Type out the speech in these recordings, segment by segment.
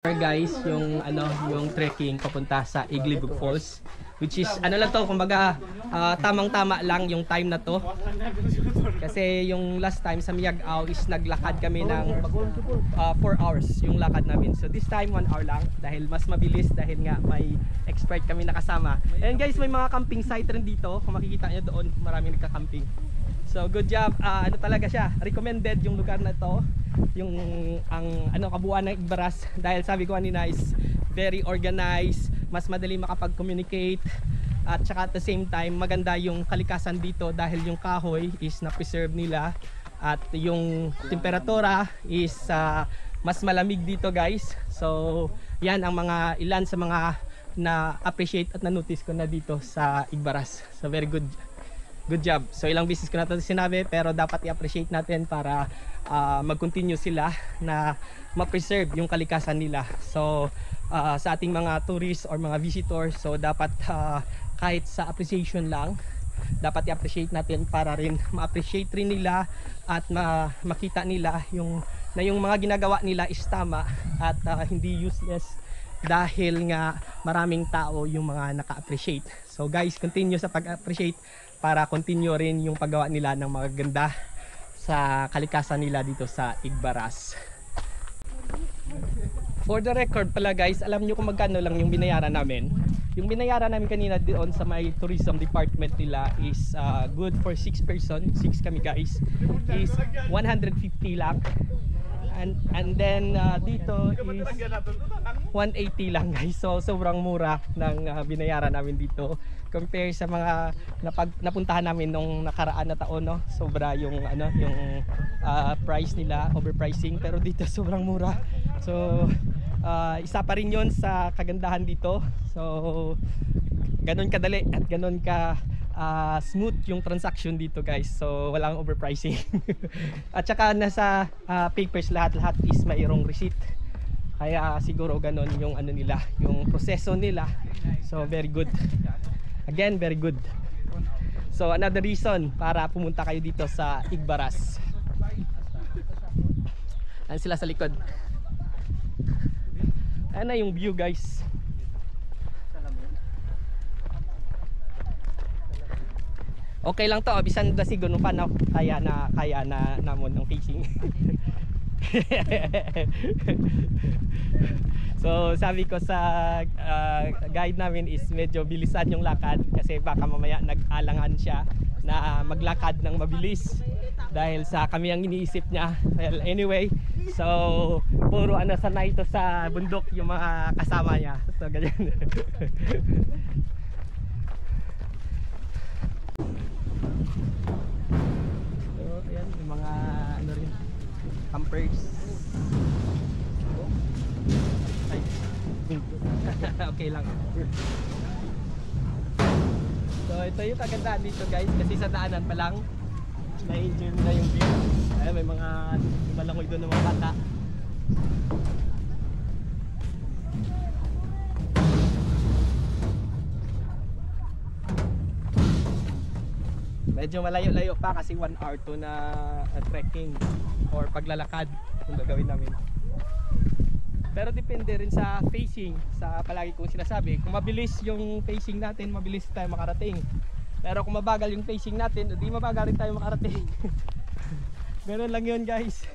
Guys, yung trekking papunta sa Iglibog Falls, which is ano lang to, kumbaga tamang-tama lang yung time na to. Kasi yung last time sa Miagao is naglakad kami ng 4 hours yung lakad namin. So this time 1 hour lang dahil mas mabilis dahil nga may expert kami nakasama. And guys, may mga camping site rin dito. Kung makikita nyo doon, maraming nagka-camping. So good job, ano talaga siya, recommended yung lugar na to, yung kabuuan ng Igbaras, dahil sabi ko kanina is very organized, mas madali makapag-communicate, at saka at the same time maganda yung kalikasan dito dahil yung kahoy is na-preserve nila, at yung temperatura is mas malamig dito guys. So yan ang mga ilan sa mga na-appreciate at na-notice ko na dito sa Igbaras. So very good. Good job. So ilang beses ko na ito sinabi, pero dapat i-appreciate natin para mag-continue sila na ma-preserve yung kalikasan nila. So sa ating mga tourists or mga visitors, so dapat kahit sa appreciation lang, dapat i-appreciate natin para rin ma-appreciate rin nila at makita nila yung mga ginagawa nila is tama at hindi useless, dahil nga maraming tao yung mga naka-appreciate. So guys, continue sa pag-appreciate para continue rin yung paggawa nila ng magaganda sa kalikasan nila dito sa Igbaras. For the record pala guys, alam nyo kung magkano lang yung binayaran namin? Yung binayaran namin kanina doon sa may tourism department nila is good for 6 person, 6 kami guys, is 150 lang. And then dito is 180 lang guys. So sobrang mura ng binayaran namin dito compare sa mga napuntahan namin nung nakaraan na taon, no? Sobra yung price nila, overpricing, pero dito sobrang mura. So isa pa rin yon sa kagandahan dito. So ganun kadali at ganun ka smooth yung transaction dito guys. So walang overpricing. At saka nasa papers lahat is mayroong receipt. Kaya siguro ganun yung nila, yung proseso nila. So very good. Again, very good. So another reason para pumunta kayo dito sa Igbaras. Ayan sila sa likod. Ayan na yung view guys. Okay lang to, bisan da siguro pa na kaya na namon ng fishing. So sabi ko sa guide namin is medyo bilisan yung lakad kasi baka mamaya nag-alangan siya na maglakad ng mabilis dahil sa kami ang iniisip niya. Well, anyway, so puro sanay ito sa bundok yung mga kasama niya. So ganyan. So ayan yung mga rin campers. Okay lang. So ito yung kagandahan dito guys, kasi sa daanan pa lang na-enjoy na yung view. Ayan, may mga malangoy doon ng mga bata. Medyo malayo-layo pa kasi 1 hour to na trekking or paglalakad kung gagawin namin. Pero depende rin sa facing, sa palagi kong sinasabi. Kung mabilis yung facing natin, mabilis tayo makarating. Pero kung mabagal yung facing natin, di mabagal rin tayo makarating. Ganun lang yun guys.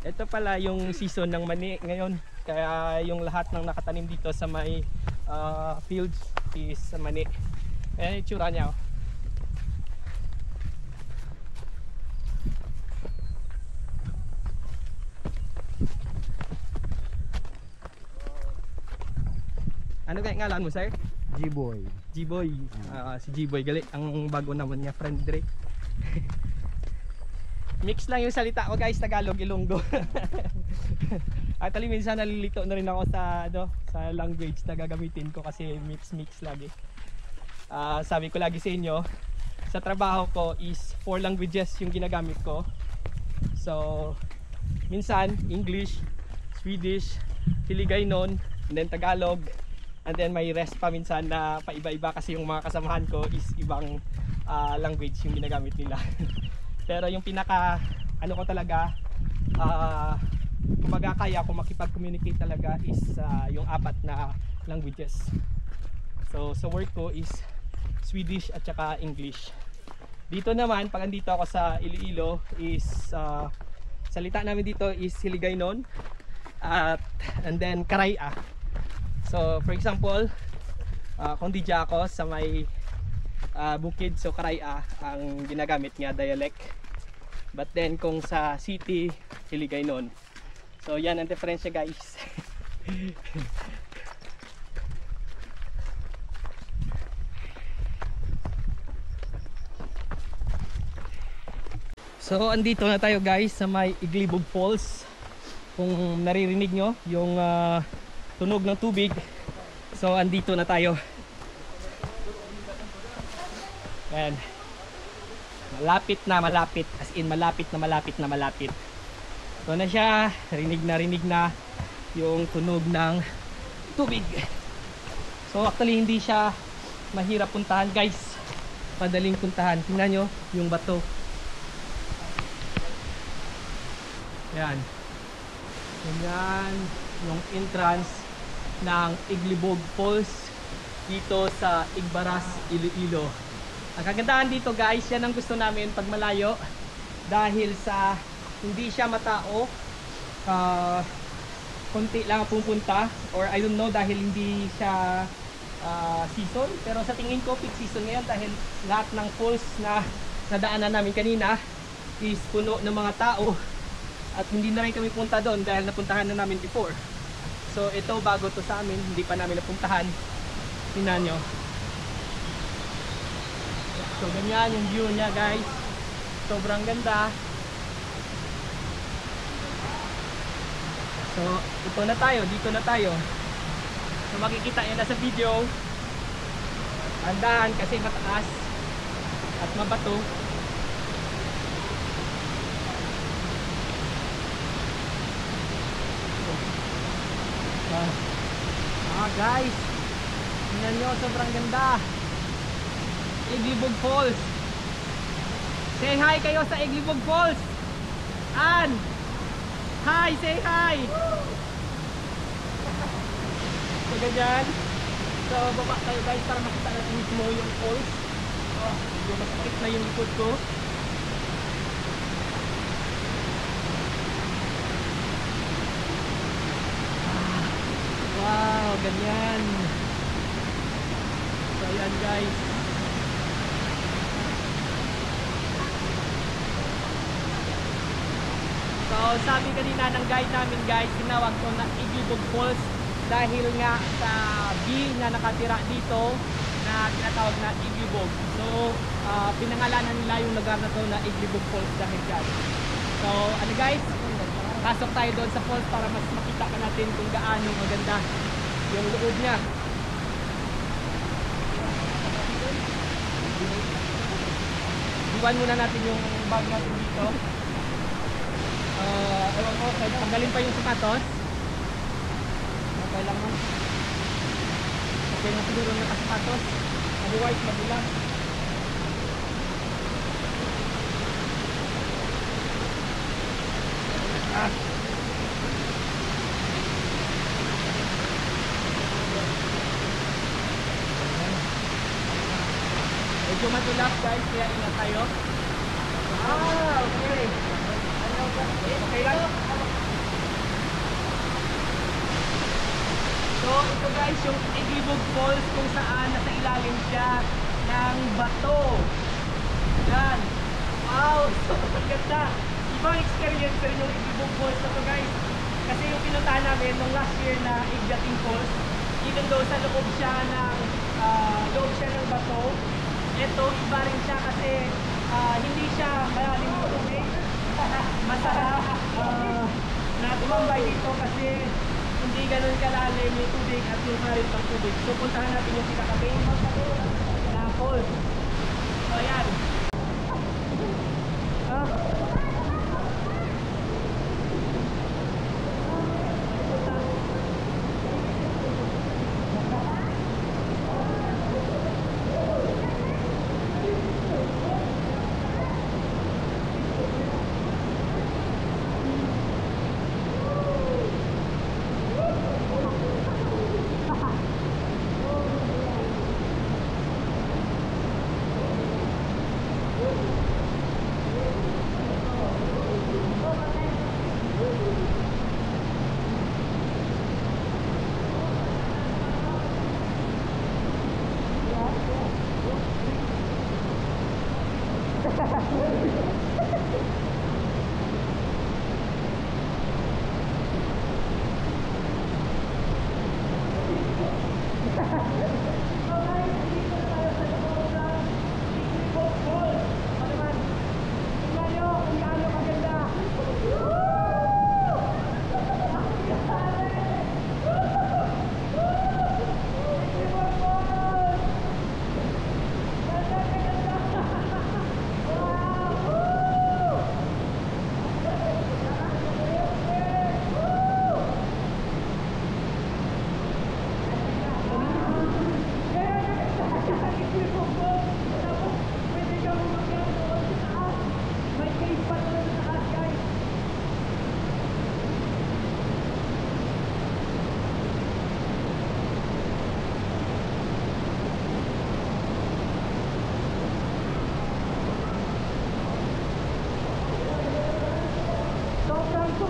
Ito pala yung season ng mani ngayon. Kaya yung lahat ng nakatanim dito sa may fields is mani. Ayan yung tsura niya. Ano kaya ngalan mo sir? G-Boy. G-Boy. Si G-Boy gali ang bago naman niya friend Dre. Mix lang yung salita ko guys, Tagalog, Ilonggo. Actually minsan nalilito na rin ako sa language na gagamitin ko kasi mix lagi. Sabi ko lagi sa inyo, sa trabaho ko is 4 languages yung ginagamit ko. So minsan English, Swedish, Hiligaynon, and then Tagalog. And then may rest pa minsan na paiba-iba kasi yung mga kasamahan ko is ibang language yung ginagamit nila. Pero yung pinaka ko talaga kumbaga kaya kung makipag-communicate talaga is yung 4 na languages. So sa work ko is Swedish at saka English. Dito naman, pag andito ako sa Iloilo is salita namin dito is Hiligaynon and then Karaya. So for example, kung di ako sa may bukid, so Karaya ang ginagamit niya dialect. But then kung sa city, Hiligaynon. So yan ang diferensya, guys. So andito na tayo, guys, sa may Iglibog Falls. Kung naririnig nyo yung tunog ng tubig, so andito na tayo. Ayan. Malapit na malapit, as in malapit na malapit na malapit. So na siya, rinig na yung tunog ng tubig. So actually hindi siya mahirap puntahan, guys. Madaling puntahan. Tingnan nyo yung bato. Yan. Yan yung entrance ng Iglibog Falls dito sa Igbaras, Iloilo. Ang kagandahan dito, guys, yan ang gusto namin pag malayo, dahil sa hindi siya matao, konti lang pupunta, or I don't know, dahil hindi siya season, pero sa tingin ko peak season ngayon dahil lahat ng falls na nadaanan namin kanina is puno ng mga tao. At hindi na rin kami punta doon dahil napuntahan na namin before. So ito bago to sa amin, hindi pa namin napuntahan. Tingnan nyo. So ganyan yung view niya, guys. Sobrang ganda. So ito na tayo, dito na tayo. So makikita nyo na sa video. Andahan kasi mataas at mabato. Guys, tingnan nyo, sobrang ganda. Iglibog Falls. Say hi kayo sa Iglibog Falls. Ann, hi, say hi. So ganyan. So baba tayo, guys, para makita natin mismo yung falls. Yung masakit na yung likod ko. Wow, ganyan. So yan, guys. So sabi kanina ng guide namin, guys, tinawag ko na Iglibog Falls dahil nga sa B na nakatira dito na tinatawag na Iglibog. So pinangalanan nila yung lugar na to na Iglibog Falls dahil dyan. So ano, guys, pasok tayo doon sa falls para mas makita ka natin kung gaano maganda yung loob niya. Iwan muna natin yung bag natin dito. Ewan ko, tanggalin pa yung sapatos. Okay lang mo. Okay na siguro nakasapatos. Otherwise, magulang. Medyo matulap, guys, kaya ingat tayo. Okay. Okay lang. So ito, guys, yung Iglibog Falls kung saan nasa ilalim siya ng bato. Yan. Wow, sobrang ganda. Ibang experience rin yung Iglibog Falls na to, guys. Kasi yung pinuntahan namin nung last year na Igdating Falls, even though sa loob siya ng bato, ito iba rin siya kasi hindi siya malalim yung tubig. Masarap na tumambay dito kasi hindi ganun kalalim yung tubig at yung harit ng tubig. So puntahan natin yung pinaka-main na falls. So ayan.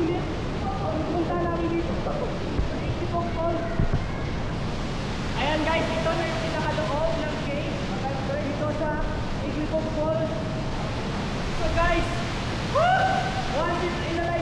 ulit. Punta namin dito. Iglipog Falls. Ayan guys, ito na yung pinakaloob ng cave. Dito sa Iglipog Falls. So guys, once in a